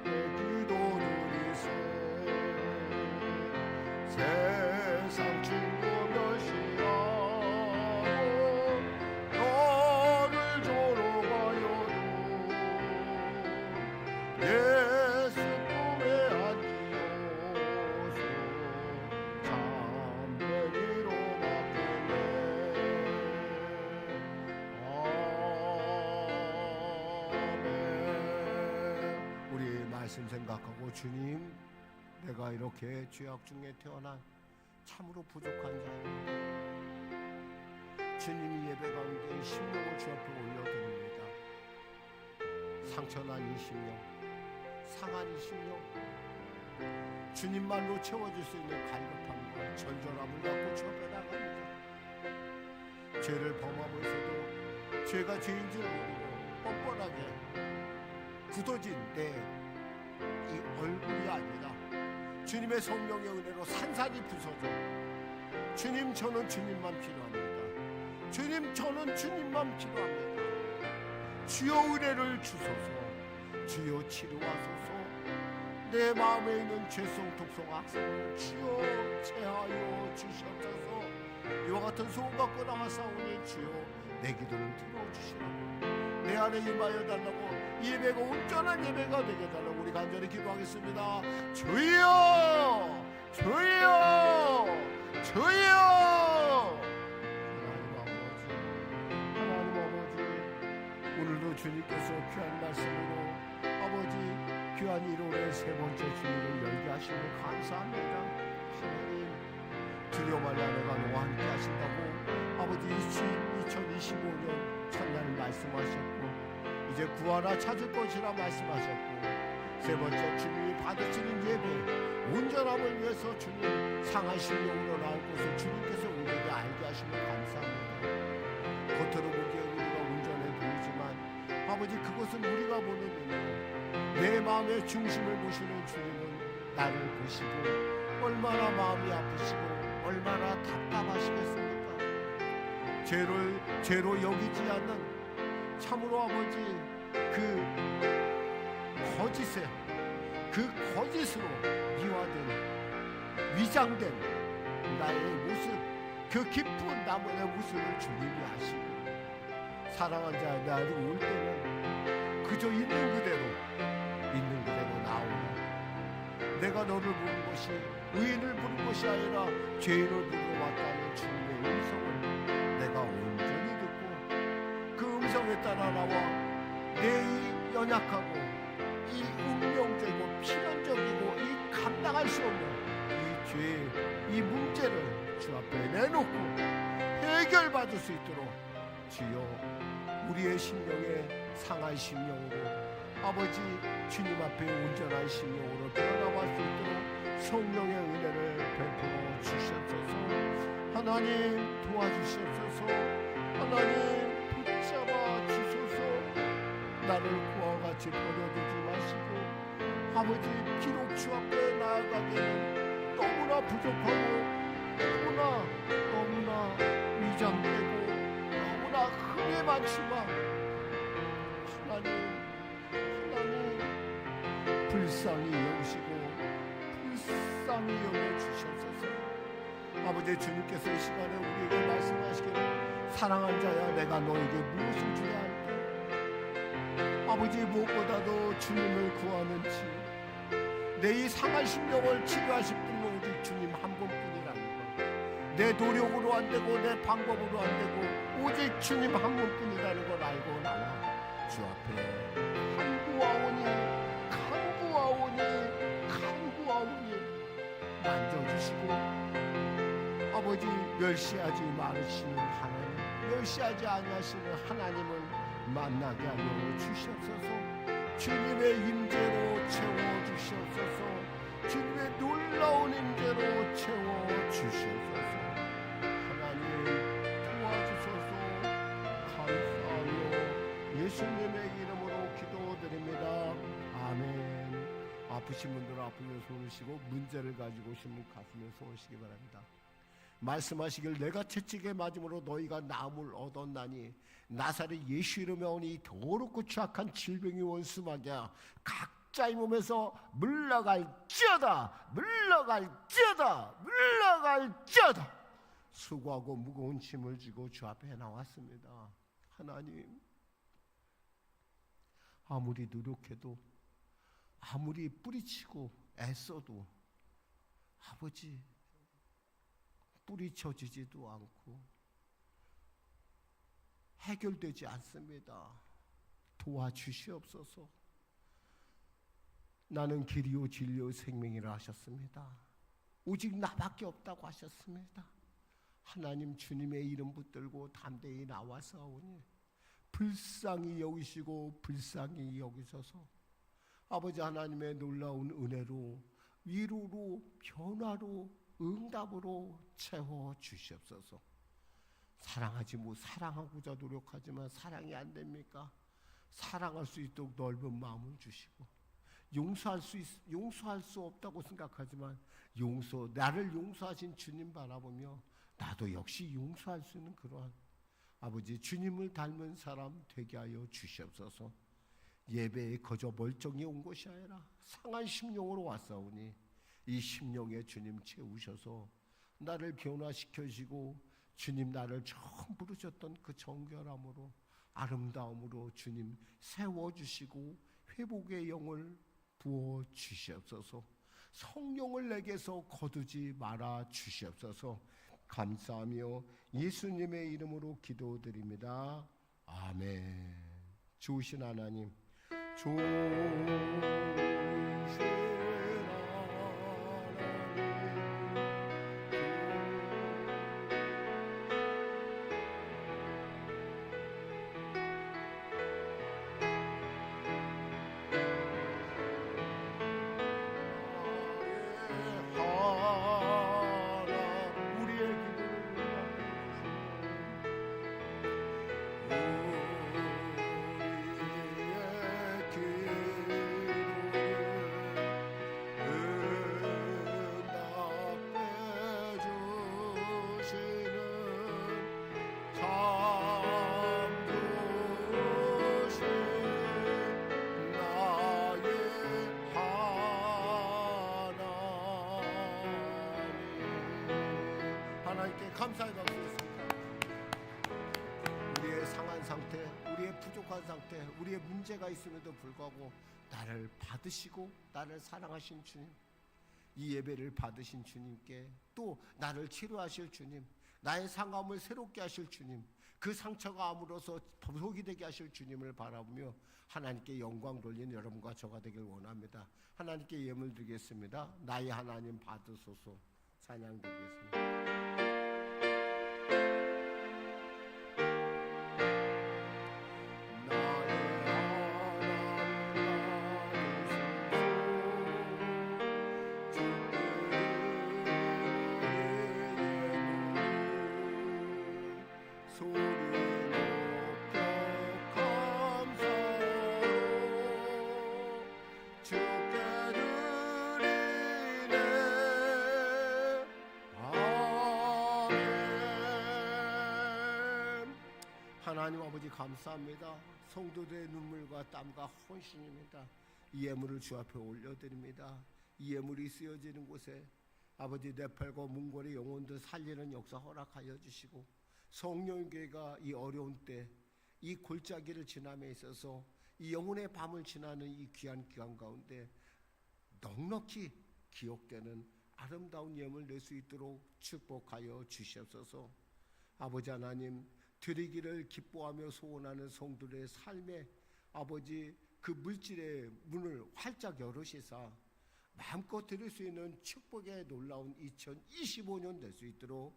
주께 기도드리세. 세상 친구 멸시하고 너를 조롱하여도 예수 꿈에 안기어서 참되기로 맡기네. 아멘. 우리 말씀 생각하고, 주님, 내가 이렇게 죄악 중에 태어난 참으로 부족한 자입니다. 주님이 예배 가운데 심령을 주 앞에 올려드립니다. 상처난 이 심령, 상한 이 심령, 주님만로 채워질 수 있는 갈급함과 절절함을 갖고 주 앞에 나갑니다. 죄를 범하면서도 죄가 죄인 줄 모르고 뻔뻔하게 굳어진 내 이 얼굴이 아니라 주님의 성령의 은혜로 산산이 부서져. 주님, 저는 주님만 필요합니다. 주님, 저는 주님만 필요합니다. 주여 은혜를 주소서. 주여 치료하소서. 내 마음에 있는 죄성 독성 악성을 주여 제하여 주시옵소서. 이와 같은 소원 갖고 나왔사오니 주여 내 기도를 들어주시라고, 내 안에 임하여 달라고, 예배가 온전한 예배가 되게 달라고 우리 간절히 기도하겠습니다. 주여, 주여, 주여. 하나님 아버지, 오늘도 주님께서 귀한 말씀으로 아버지 귀한 1월의 세 번째 주일을 열게 하시니 감사합니다. 하나님, 두려워 말라 내가 너와 함께 하신다고 아버지 2025년 첫날 말씀하셨고, 이제 구하라 찾을 것이라 말씀하셨고, 세 번째 주님이 받으시는 예배 온전함을 위해서 주님 상한 심령으로 나올 것을 주님께서 우리에게 알게 하시면 감사합니다. 겉으로 보기에 우리가 온전해 보이지만 아버지, 그것은 우리가 보는 눈으로 내 마음의 중심을 보시는 주님은 나를 보시고 얼마나 마음이 아프시고 얼마나 답답하시겠습니까? 죄로 여기지 않는 참으로 아버지 그 거짓으로 미화된 위장된 나의 모습, 그 깊은 나무의 모습을 주님이 아시고, 사랑한 자 나를 올 때는 그저 있는 그대로 나오는 내가 너를 부른 것이 의인을 부른 것이 아니라 죄인을 부르러 왔다는 주님의 음성을 내가 온전히 듣고 그 음성에 따라 나와 내 이 연약하고 이 운명적이고 필연적이고 이 감당할 수 없는 이 죄, 이 문제를 주 앞에 내놓고 해결받을 수 있도록 주여 우리의 심령에 상한 심령으로 아버지 주님 앞에 온전한 심령으로 변화할 수 있도록 성령의 은혜를 베풀어 주시옵소서. 하나님 도와주시옵소서. 하나님 붙잡아 주소서. 나를 그와 같이 버려두지 마시고 아버지 비록 주 앞에 나아가기에는 너무나 부족하고 너무나 위장되고 너무나 흠이 많지만 하나님 불쌍히 여기시고 불쌍히 여겨주시옵소서. 아버지 주님께서 이 시간에 우리에게 말씀하시기를 사랑한 자야 내가 너에게 무엇을 주냐 할때 아버지 무엇보다도 주님을 구하는지 내 이 상한 심령을 치료하실 분은 오직 주님 한 분뿐이라는 것, 내 노력으로 안 되고 내 방법으로 안 되고 오직 주님 한 분뿐이라는 걸 알고 나와 주 앞에 간구하오니 만져주시고 아버지 멸시하지 말으시는 하나님, 멸시하지 아니하시는 하나님을 만나게 하여 주시옵소서. 주님의 임재로 채워주시옵소서. 주님의 놀라운 임재로 채워주시옵소서. 하나님 도와주소서. 감사하며 예수님의 이름으로 기도드립니다. 아멘. 아프신 분들은 아프면 손을 쉬고 문제를 가지고 오신 분 가슴에 손을 쉬기 바랍니다. 말씀하시길 내가 채찍에 맞음으로 너희가 나음을 얻었나니 나사렛 예수 이름에 오니 더럽고 취약한 질병이 원수막이야 각자의 몸에서 물러갈지어다 수고하고 무거운 짐을 지고 주 앞에 나왔습니다. 하나님 아무리 노력해도 아무리 뿌리치고 애써도 아버지 뿌리쳐지지도 않고 해결되지 않습니다. 도와주시옵소서. 나는 길이요 진리요 생명이라 하셨습니다. 오직 나밖에 없다고 하셨습니다. 하나님 주님의 이름 붙들고 담대히 나와서오니 불쌍히 여기시고 불쌍히 여기셔서 아버지 하나님의 놀라운 은혜로 위로로 변화로 응답으로 채워주시옵소서. 사랑하고자 노력하지만 사랑이 안 됩니까? 사랑할 수 있도록 넓은 마음을 주시고 용서할 수 없다고 생각하지만 나를 용서하신 주님 바라보며 나도 역시 용서할 수 있는 그러한 아버지 주님을 닮은 사람 되게 하여 주시옵소서. 예배에 거저 멀쩡히 온 것이 아니라 상한 심령으로 왔사오니 이 심령에 주님 채우셔서 나를 변화시켜주시고 주님 나를 처음 부르셨던 그 정결함으로 아름다움으로 주님 세워주시고 회복의 영을 부어주시옵소서. 성령을 내게서 거두지 말아 주시옵소서. 감사하며 예수님의 이름으로 기도드립니다. 아멘. 좋으신 하나님, 하나님께 감사의 박수 드리겠습니다. 우리의 상한 상태, 우리의 부족한 상태, 우리의 문제가 있음에도 불구하고 나를 받으시고 나를 사랑하신 주님, 이 예배를 받으신 주님께, 또 나를 치료하실 주님, 나의 상함을 새롭게 하실 주님, 그 상처가 아물어서 보석이 되게 하실 주님을 바라보며 하나님께 영광 돌리는 여러분과 저가 되길 원합니다. 하나님께 예물 드리겠습니다. 나의 하나님 받으소서. 찬양 드리겠습니다. 하나님 아버지 감사합니다. 성도들의 눈물과 땀과 헌신입니다. 이 예물을 주 앞에 올려드립니다. 이 예물이 쓰여지는 곳에 아버지 네팔과 몽골의 영혼들 살리는 역사 허락하여 주시고, 성령교회가 이 어려운 때, 이 골짜기를 지남에 있어서 이 영혼의 밤을 지나는 이 귀한 기간 가운데 넉넉히 기억되는 아름다운 예물 낼 수 있도록 축복하여 주시옵소서. 아버지 하나님, 드리기를 기뻐하며 소원하는 성도들의 삶에 아버지 그 물질의 문을 활짝 열으시사 마음껏 드릴 수 있는 축복의 놀라운 2025년 될 수 있도록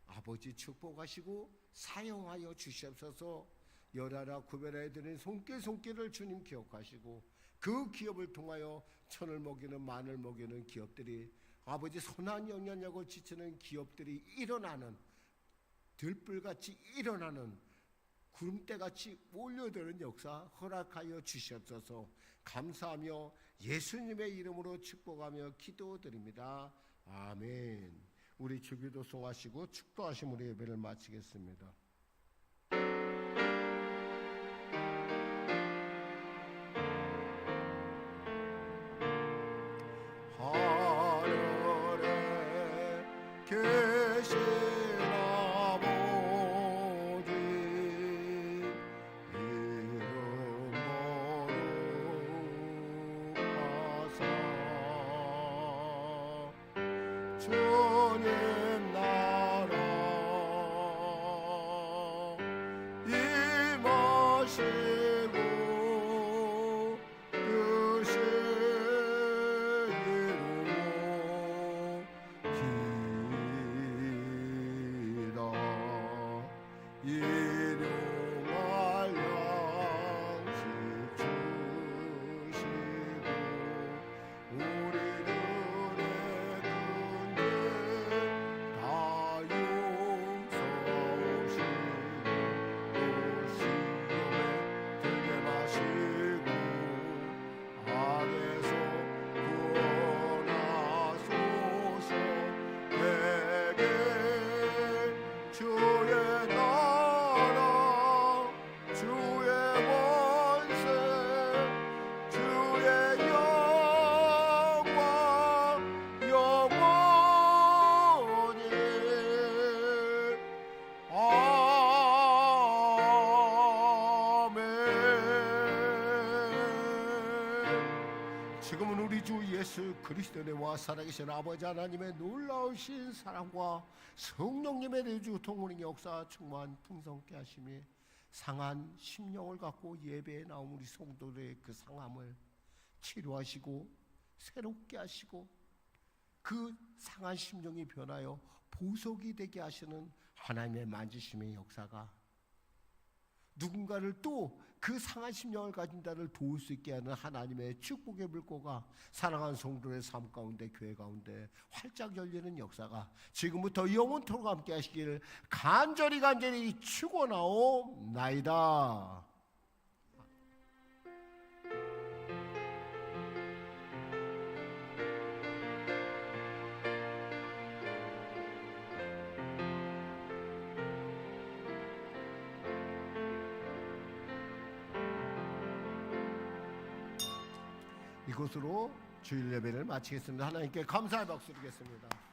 아버지 축복하시고 사용하여 주시옵소서. 열하라 구별하여 드린 손길을 주님 기억하시고, 그 기업을 통하여 천을 먹이는 만을 먹이는 기업들이, 아버지 선한 영향력을 지치는 기업들이 일어나는, 들불같이 일어나는, 구름대같이 몰려드는 역사 허락하여 주시옵소서. 감사하며 예수님의 이름으로 축복하며 기도드립니다. 아멘. 우리 주기도 송하시고 축도하심 우리 예배를 마치겠습니다. 하늘에 계신 주님 나라 임하시고 뜻이 이루어지리라. 일용할 양식 주시고 우리들의 다 용서하시고 또 시험에 들게 마시고 악에서 구원하소서. 내게 주의 나라 주의 권세 주의 영광 영원히 아멘. 지금은 우리 주 예수 그리스도의 와 살아계신 아버지 하나님의 놀라우신 사랑과 성령님의 내주 통운의 역사 충만 풍성케 하심이 상한 심령을 갖고 예배에 나온 우리 성도들의 그 상함을 치료하시고 새롭게 하시고 그 상한 심령이 변하여 보석이 되게 하시는 하나님의 만지심의 역사가 누군가를 또 그 상한 심령을 가진 자를 도울 수 있게 하는 하나님의 축복의 물고가 사랑하는 성도의 삶 가운데, 교회 가운데 활짝 열리는 역사가 지금부터 영원토록 함께 하시기를 간절히 축원하옵나이다. 이것으로 주일 예배를 마치겠습니다. 하나님께 감사의 박수 드리겠습니다.